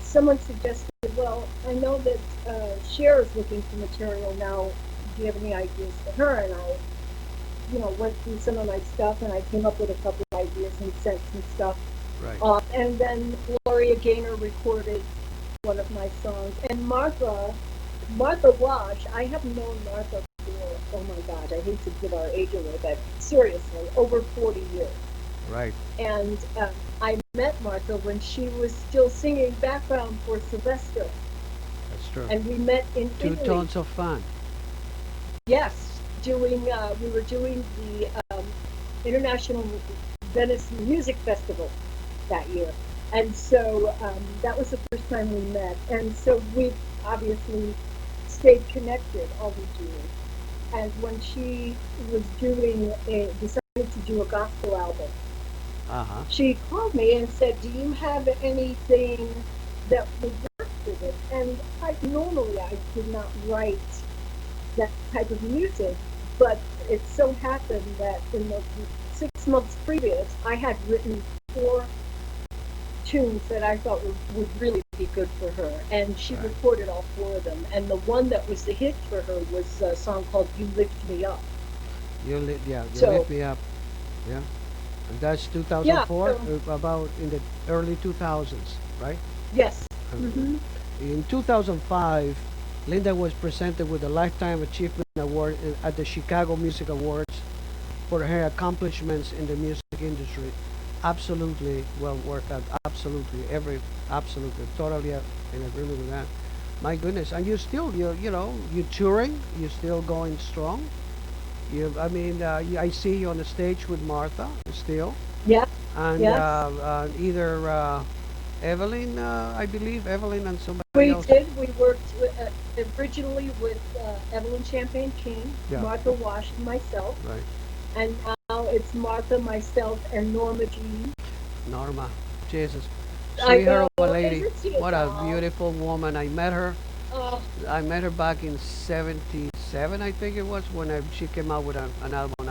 someone suggested, well, I know that Cher is looking for material now. Do you have any ideas for her? And I, went through some of my stuff, and I came up with a couple of ideas and sent some stuff right. off. And then Gloria Gaynor recorded one of my songs, and Martha Wash. I have known Martha for, oh my God, I hate to give our age away, but seriously, over 40 years. Right. And I met Martha when she was still singing background for Sylvester, That's true. and we met in Two Italy. tones of fun. Yes, we were doing the International Venice Music Festival that year, and so that was the first time we met, and so we obviously stayed connected all these years. And when she was decided to do a gospel album, Uh huh. she called me and said, "Do you have anything that would work with it?" And I did not write that type of music, but it so happened that in the 6 months previous, I had written four tunes that I thought would really be good for her, and she Right. recorded all four of them. And the one that was the hit for her was a song called "You Lift Me Up." You So lift me up. Yeah. And that's yeah, 2004, so about in the early 2000s, right? yes, Uh, hmm In 2005, Linda was presented with a Lifetime Achievement Award at the Chicago Music Awards for her accomplishments in the music industry. Absolutely well worked out. Absolutely, totally in agreement with that. My goodness, and you touring. You're still going strong. I mean, I see you on the stage with Martha still, yeah, and yes. either Evelyn, I believe Evelyn and somebody We else. did. We worked originally with Evelyn Champagne King, Yeah, Martha Wash, and myself, right. and now it's Martha, myself, and Norma Jean. Norma, Jesus, I sweetheart know, of a lady. isn't she a What a doll? beautiful woman. I met her. Oh, I met her back in '77, I think it was, when she came out with an album.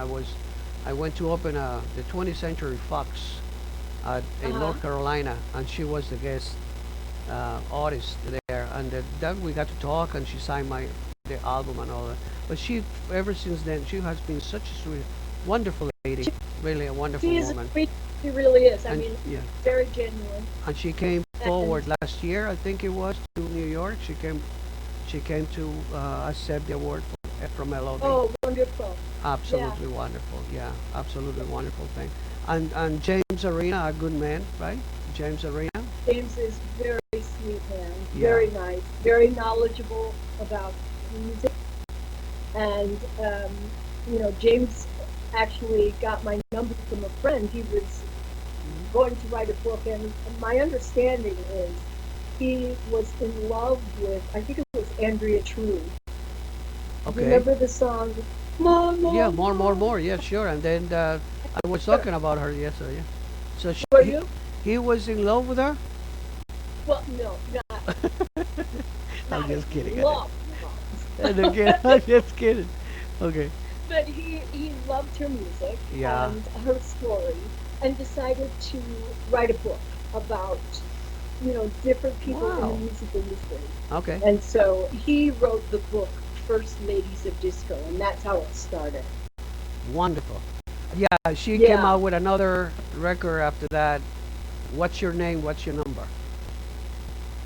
I went to open the 20th Century Fox in uh-huh. North Carolina, and she was the guest artist there. And then we got to talk, and she signed the album and all that. But she, ever since then, she has been such a sweet, wonderful lady. She, Really a wonderful she is a woman. sweet. She really is. I And mean, yeah, very genuine. and she came And forward last year, I think it was, to New York. She came to accept the award from L.O.V. oh, wonderful. Yeah, Absolutely wonderful. Yeah, absolutely wonderful thing. And James Arena, a good man, right? James Arena. James is very sweet man, Yeah. very nice, very knowledgeable about music, and James actually got my number from a friend. He was going to write a book, and my understanding is he was in love with, I think it was Andrea True. Okay. Remember the song, More, Yeah, More, more, more, More? more. Yeah, sure. And then I was talking about her yesterday. Yeah. So Were he, you? Yeah. He was in love with her? Well, no, not I'm not just kidding. in love, love. I'm just kidding. I'm just kidding. Okay. But he loved her music Yeah. and her story, and decided to write a book about, different people in the Wow. music industry. Okay. And so he wrote the book First Ladies of Disco, and that's how it started. Wonderful. Yeah, she came Yeah, out with another record after that. What's your name? What's your number?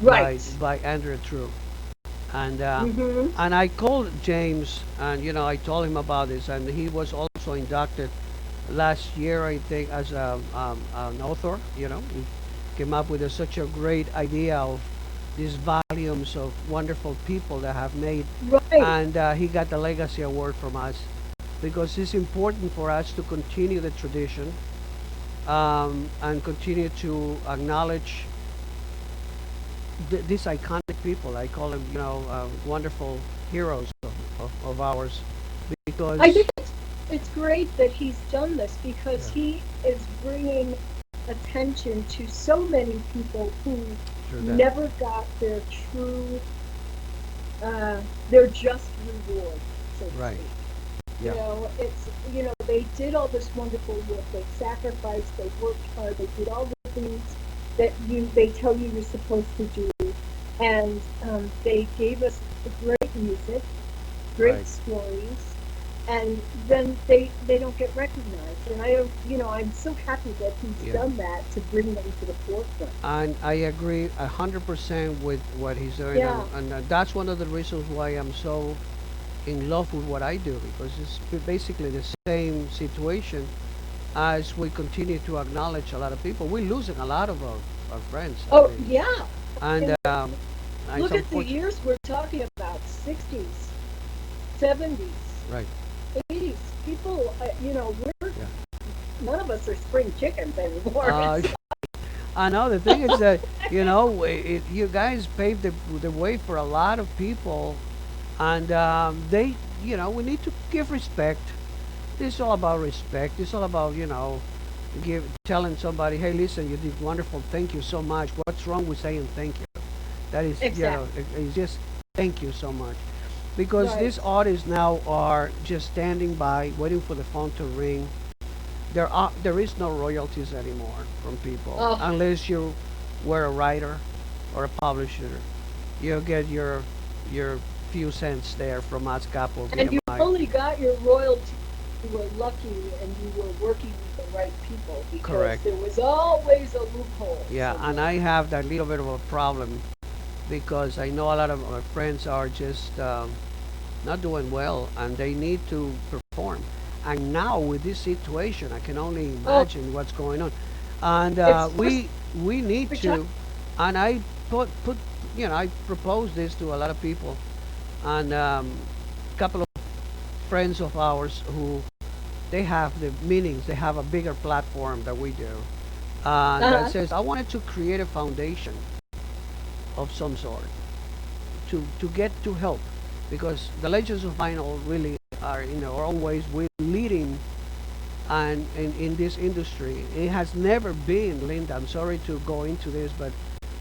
By right. Andrea True. And Mm-hmm. I called James, and I told him about this, and he was also inducted last year, I think, as an author. He came up with such a great idea of these volumes of wonderful people that have made, Right. and he got the Legacy Award from us because it's important for us to continue the tradition, and continue to acknowledge these iconic people. I call them, wonderful heroes of ours, I because think it's great that he's done this because yeah, he is bringing attention to so many people who sure that, never got true, their just reward, so to right, speak. yeah, They did all this wonderful work. They sacrificed, they worked hard, they did all the things that they tell you you're supposed to do. And they gave us great music, great right. stories, and then they don't get recognized. And I don't, I'm so happy that he's Yeah, done that to bring them to the forefront. and I agree 100% with what he's doing, Yeah, and that's one of the reasons why I'm so in love with what I do, because it's basically the same situation. As we continue to acknowledge a lot of people, we're losing a lot of our friends. I oh mean, yeah. and And it's look at the unfortunate. years we're talking about: 60s, 70s, Right. 80s. People, we're Yeah. none of us are spring chickens anymore. Uh, It's I know the thing is that you guys paved the way for a lot of people, and we need to give respect. It's all about respect. It's all about telling somebody, hey, listen, you did wonderful. Thank you so much. What's wrong with saying thank you? That is, exactly it's just thank you so much, because right. these artists now are just standing by, waiting for the phone to ring. There is no royalties anymore from people Oh, unless you were a writer or a publisher. You get your few cents there from ASCAP or and you BMI. only got your royalty if you were lucky and you were working with the right people because Correct. there was always a loophole Yeah, and somewhere. I have that little bit of a problem because I know a lot of my friends are just not doing well, and they need to perform. And now with this situation, I can only Oh, imagine what's going on. And it's just we need retired. to, and I put I propose this to a lot of people, and a couple of friends of ours who they have the meanings, they have a bigger platform than we do, that Uh-huh. says I wanted to create a foundation of some sort to get to help, because the Legends of Vinyl really are in our own ways we're leading, and in this industry it has never been, Linda, I'm sorry to go into this, but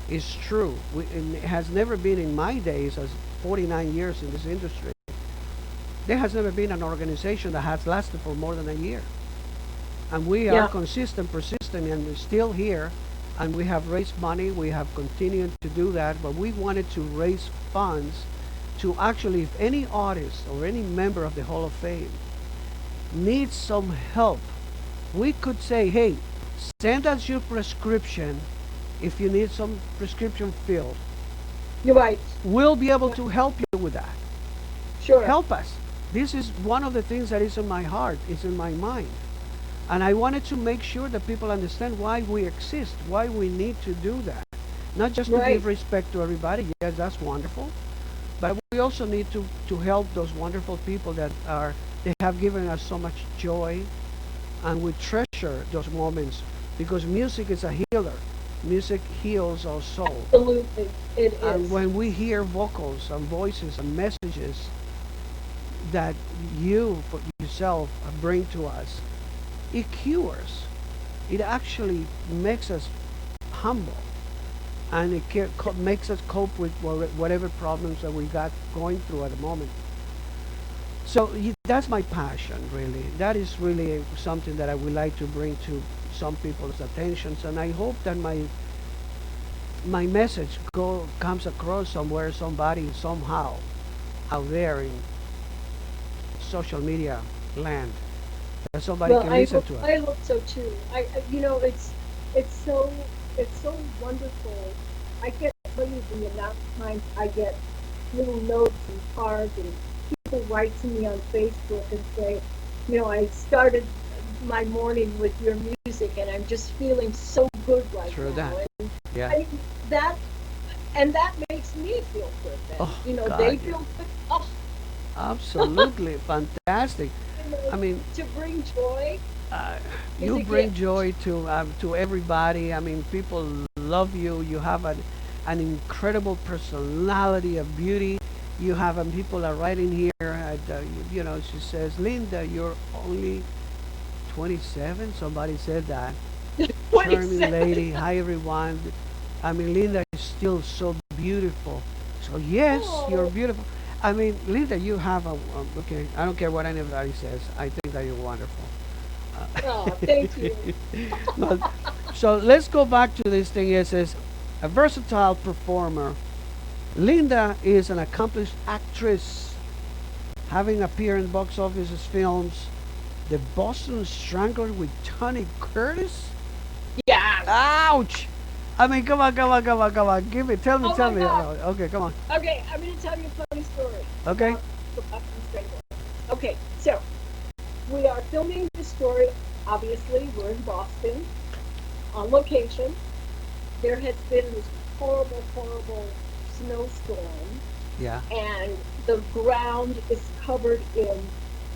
it's true. It has never been in my days as 49 years in this industry. There has never been an organization that has lasted for more than a year, and we are Yeah, consistent, persistent, and we're still here. And we have raised money. We have continued to do that, but we wanted to raise funds to actually, if any artist or any member of the Hall of Fame needs some help, we could say, hey, send us your prescription if you need some prescription filled. you're right. We'll be able Yeah, to help you with that. sure. Help us. This is one of the things that is in my heart, is in my mind. And I wanted to make sure that people understand why we exist, why we need to do that. Not just to Right. give respect to everybody, yes, that's wonderful, but we also need to help those wonderful people they have given us so much joy, and we treasure those moments because music is a healer. Music heals our soul. Absolutely. It And is. when we hear vocals and voices and messages that you for yourself bring to us, it cures. It actually makes us humble, and makes us cope with whatever problems that we got going through at the moment. So that's my passion, really. That is really something that I would like to bring to some people's attentions, and I hope that my message comes across somewhere, somebody, somehow, out there in social media land, that somebody Well, can listen to it. I hope so too. You know, it's so it's so wonderful. I can't tell you the amount of times I get little notes and cards, and people write to me on Facebook and say, you know, I started my morning with your music, and I'm just feeling so good right Through now. that, And yeah. I mean, that and that makes me feel good. Then, Oh you know, they God, yeah. feel good. Oh, Absolutely fantastic. you know, I mean, to bring joy uh, is you a bring gift. joy to everybody. I mean, people love you. You have an incredible personality of beauty. You have people are writing here. She says, Linda, you're only 27. Somebody said that. Charming 27. lady. Hi, everyone. I mean, Linda is still so beautiful. So, yes, you're Oh, beautiful. I mean, Linda, you have okay, I don't care what anybody says. I think that you're wonderful. oh, thank you. But, so, let's go back to this thing. It says, a versatile performer. Linda is an accomplished actress, having appeared in box office films The Boston Strangler with Tony Curtis. Yes. Ouch! I mean, come on, come on, come on, come on. Give me, Oh tell my me. God. Okay, come on. Okay, I'm going to tell you a funny story Okay, about the Boston Strangler. Okay, so we are filming this story. Obviously, we're in Boston on location. There has been this horrible, horrible snowstorm, yeah. and the ground is covered in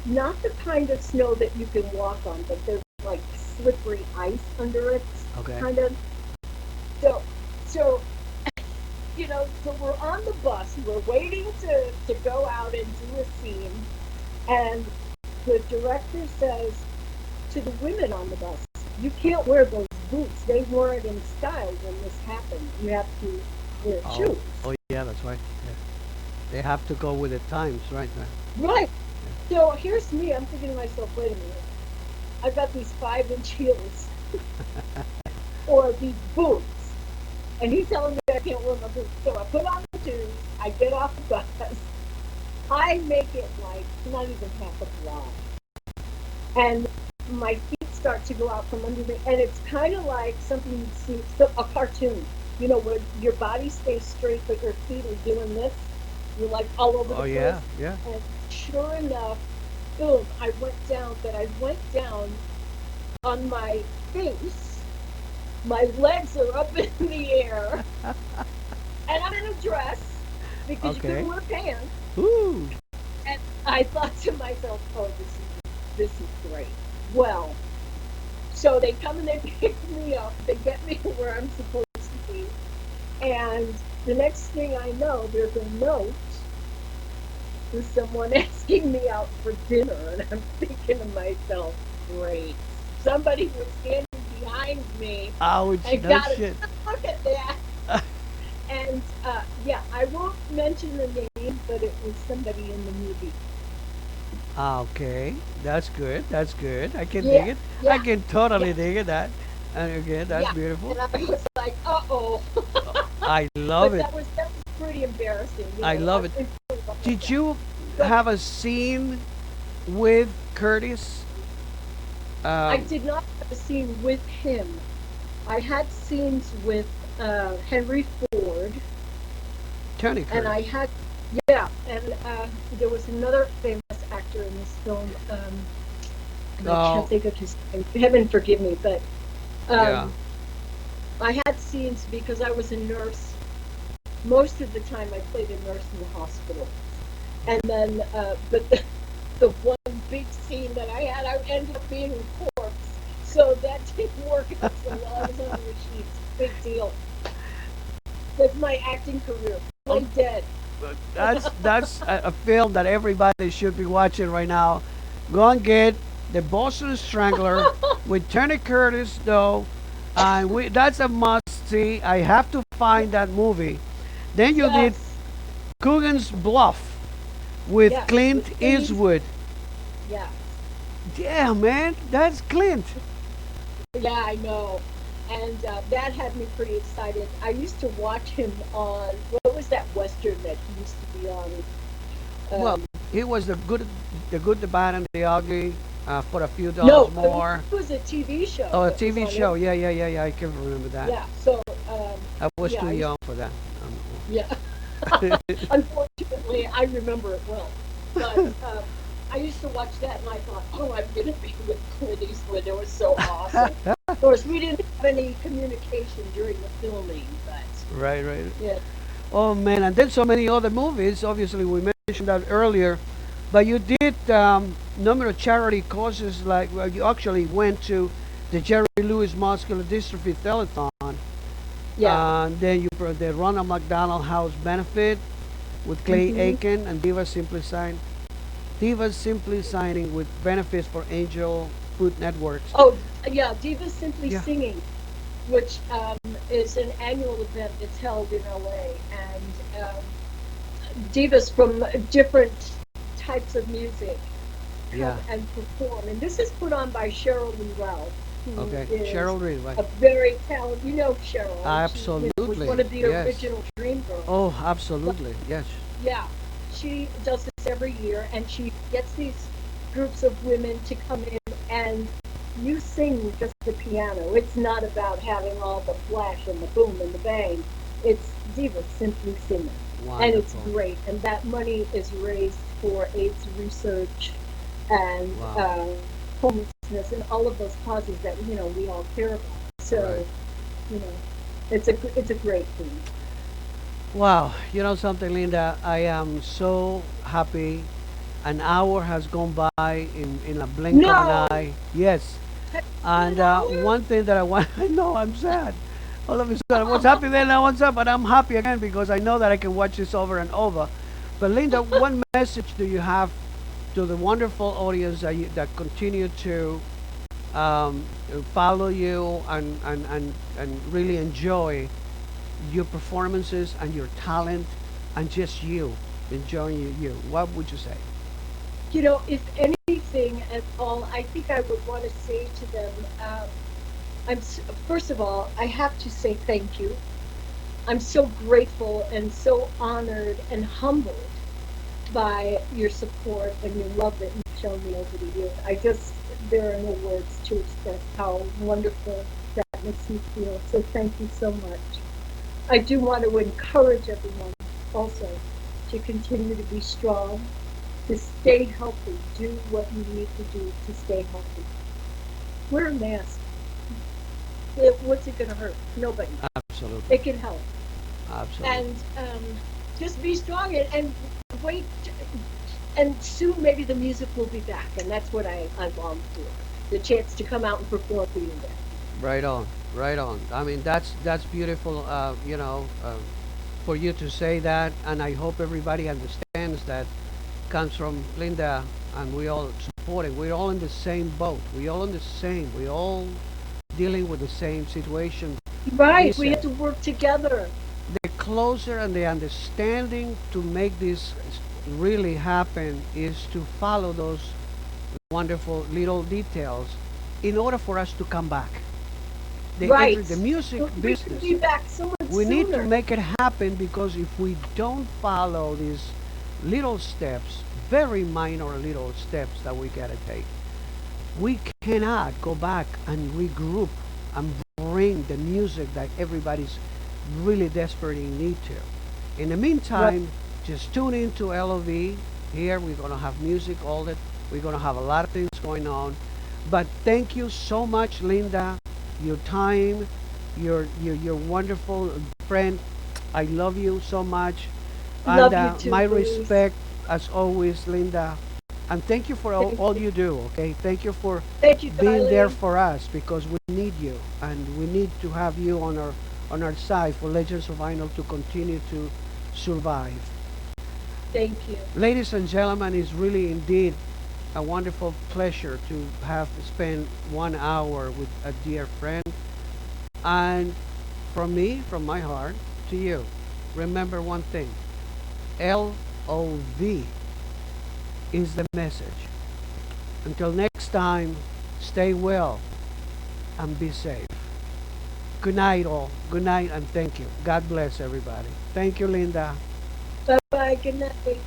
not the kind of snow that you can walk on, but there's like slippery ice under it, Okay. kind of. So, so so we're on the bus. We're waiting to go out and do a scene, and the director says to the women on the bus, "You can't wear those boots. They weren't in style when this happened. You have to wear Oh, shoes." oh yeah, that's right. Yeah. They have to go with the times, right? Right. Right. So here's me. I'm thinking to myself, wait a minute. I've got these 5-inch heels or these boots. And he's telling me I can't wear my boots. So I put on the shoes, I get off the bus, I make it like not even half a block. And my feet start to go out from under me. And it's kind of like something you'd see, a cartoon, where your body stays straight, but your feet are doing this. You're like all over Oh the place. yeah, yeah. And sure enough, boom, I went down, but I went down on my face. My legs are up in the air, and I'm in a dress because you Okay. couldn't wear pants. Ooh. And I thought to myself, "Oh, this is great." Well, so they come and they pick me up. They get me to where I'm supposed to be, and the next thing I know, there's a note with someone asking me out for dinner, and I'm thinking to myself, "Great." Somebody was standing behind me Ouch! and No got a shit. look at that. And yeah, I won't mention the name, but it was somebody in the movie. Okay, that's good. That's good. I can dig Yeah, it. I yeah, can totally yeah, dig it. That. And again, that's yeah. beautiful. And I was like, "Uh-oh." I love But it. that was pretty embarrassing, I love it. It really was like Did that. you Go have ahead. a scene with Curtis? I Um, did not have a scene with him. I had scenes with Henry Ford, Tony and Curtis. I had, yeah, and there was another famous actor in this film, and I can't Oh, think of his name. Heaven forgive me, but yeah. um, I had scenes because I was a nurse. Most of the time, I played a nurse in the hospital, and then, but the one big scene that I had, I ended up being a corpse, so that didn't work out so well. I was on the sheets. Big deal. With my acting career, Oh, play dead. that's a film that everybody should be watching right now. Go and get The Boston Strangler with Tony Curtis, though. and that's a must see. I have to find that movie. Then you did Yes, Coogan's Bluff with yes, with Clint Clint. Eastwood. Yes, Yeah, man, that's Clint. yeah, I know. And that had me pretty excited. I used to watch him on, what was that Western that he used to be on? Well, Um, he was the good, the bad, and the ugly for a few dollars no, it more. was a TV show Oh, a that was TV on show. it. Yeah, yeah, yeah, yeah. I can remember that. Yeah, so, I was yeah, too I used young for that. yeah. Unfortunately, I remember it well. But I used to watch that and I thought, oh, I'm going to be with Clint Eastwood. It was so awesome. Of course, we didn't have any communication during the filming, but Right, right. yeah. Oh man, and then so many other movies. Obviously, we mentioned that earlier, but you did number of charity causes. Like well, you actually went to the Jerry Lewis Muscular Dystrophy Telethon, Yeah. and then you the Ronald McDonald House benefit with Clay hmm Aiken and Diva Simply signing with benefits for Angel Food Networks. Oh, yeah, Divas Simply Yeah, Singing, which is an annual event that's held in LA. And divas from different types of music come yeah. and perform. And this is put on by Cheryl and Ralph, who Okay, is Cheryl Reed, right? a very talented, you know Cheryl, and she was Absolutely, one of the yes. original Dream Girls. Oh, But absolutely, yes. yeah, she does this every year, and she gets these groups of women to come in and you sing with just the piano. It's not about having all the flash and the boom and the bang. It's Diva simply singing. And it's Wonderful. great. And that money is raised for AIDS research and Wow. homelessness and all of those causes that we all care about. Right. So you know, it's a great thing. Wow. You know something, Linda? I am so happy. An hour has gone by in a blink of an No, eye. Yes. has it been And an hour? one thing that I want, I know I'm sad. All of a sudden, I was happy then, I was sad, but I'm happy again because I know that I can watch this over and over. But Linda, what message do you have to the wonderful audience that continue to um, follow you and really enjoy your performances and your talent and just you enjoying you? What would you say? If anything at all, I think I would want to say to them, first of all, I have to say thank you. I'm so grateful and so honored and humbled by your support and your love that you've shown me over the years. There are no words to express how wonderful that makes me feel. So thank you so much. I do want to encourage everyone also to continue to be strong, to stay healthy, do what you need to do to stay healthy. Wear a mask. What's it going to hurt? Nobody. Absolutely. It can help. Absolutely. And just be strong and wait. And soon maybe the music will be back. And that's what I long for. The chance to come out and perform for you again. Right on, right on. I mean, that's beautiful. For you to say that, and I hope everybody understands that comes from Linda, and we all supporting. We're all in the same boat. We all in the same. We all dealing with the same situation. He Right. We have said to work together. the closer and the understanding to make this really happen is to follow those wonderful little details in order for us to come back. Right. The music We could business, be back so much we need to sooner. make it happen because if we don't follow these little steps, very minor little steps that we gotta take, we cannot go back and regroup and bring the music that everybody's really desperately need to. In the Right. meantime, just tune in to L.O.V. Here we're gonna have music all that. We're gonna have a lot of things going on. But thank you so much, Linda. Your time, your wonderful friend. I love you so much, and Love you my too, Bruce. respect as always, Linda. And thank you for Thank all you. you do. Okay, thank you for Thank you, being there darling. for us because we need you, and we need to have you on our side for Legends of Vinyl to continue to survive. Thank you. Ladies and gentlemen, it's really indeed a wonderful pleasure to have spent 1 hour with a dear friend. And from me, from my heart to you, remember one thing: L.O.V is the message. Until next time, stay well and be safe. Good night, all. Good night and thank you. God bless everybody. Thank you, Linda. Bye bye. Good night.